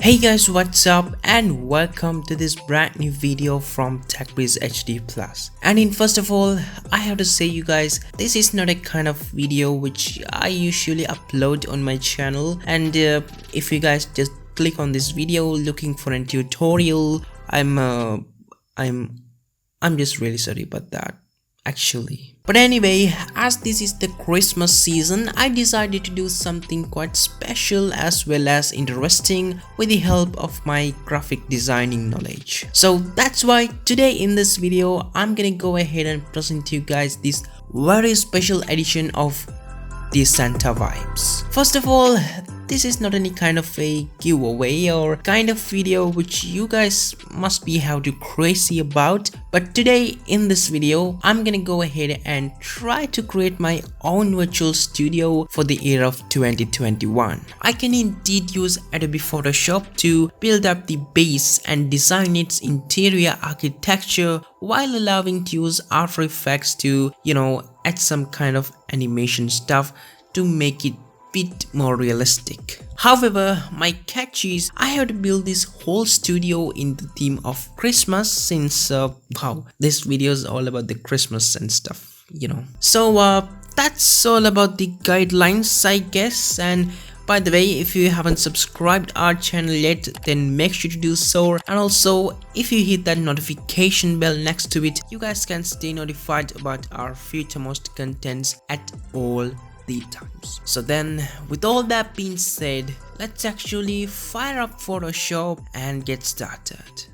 Hey guys, what's up and welcome to this brand new video from TechBreeze HD Plus. And first of all, I have to say you guys, this is not a kind of video which I usually upload on my channel, and if you guys just click on this video looking for a tutorial, I'm just really sorry about that actually. But anyway, as this is the Christmas season, I decided to do something quite special as well as interesting with the help of my graphic designing knowledge. So that's why today in this video, I'm gonna go ahead and present you guys this very special edition of the Santa vibes. First of all, this is not any kind of a giveaway or kind of video which you guys must be how to crazy about, but today in this video I'm gonna go ahead and try to create my own virtual studio for the year of 2021. I can indeed use Adobe Photoshop to build up the base and design its interior architecture while allowing to use After Effects to, add some kind of animation stuff to make it bit more realistic. However, my catch is I have to build this whole studio in the theme of Christmas, since this video is all about the Christmas and stuff, So that's all about the guidelines, I guess. And by the way, if you haven't subscribed our channel yet, then make sure to do so. And also, if you hit that notification bell next to it, you guys can stay notified about our futuremost contents at all the times. So then, with all that being said, let's actually fire up Photoshop and get started.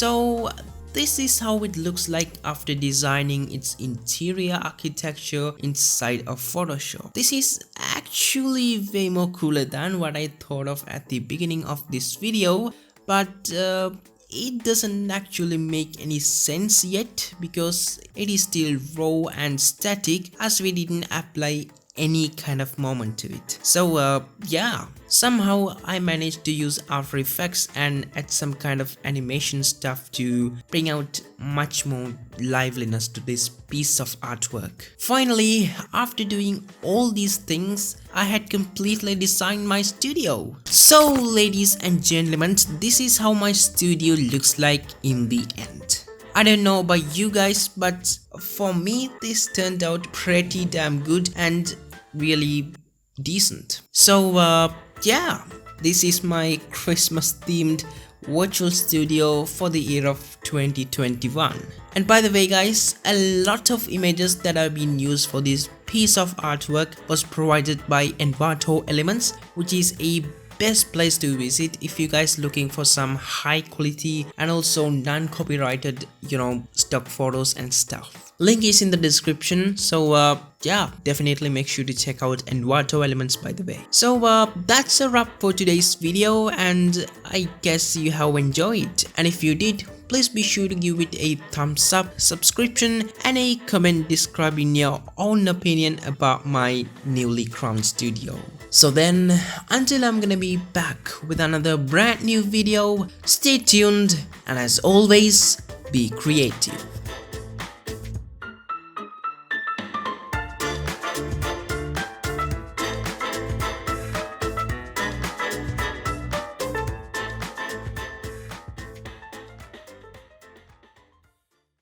So this is how it looks like after designing its interior architecture inside of Photoshop. This is actually way more cooler than what I thought of at the beginning of this video, but it doesn't actually make any sense yet because it is still raw and static as we didn't apply any kind of moment to it. So yeah, somehow I managed to use After Effects and add some kind of animation stuff to bring out much more liveliness to this piece of artwork. Finally, after doing all these things, I had completely designed my studio. So ladies and gentlemen, this is how my studio looks like in the end. I don't know about you guys, but for me this turned out pretty damn good and really decent. So yeah, this is my Christmas themed virtual studio for the year of 2021. And by the way guys, a lot of images that have been used for this piece of artwork was provided by Envato Elements, which is a best place to visit if you guys looking for some high quality and also non-copyrighted, stock photos and stuff. Link is in the description, so yeah, definitely make sure to check out Envato Elements by the way. So that's a wrap for today's video, and I guess you have enjoyed, and if you did, please be sure to give it a thumbs up, subscription and a comment describing your own opinion about my newly crowned studio. So then, until I'm gonna be back with another brand new video, stay tuned, and as always, be creative.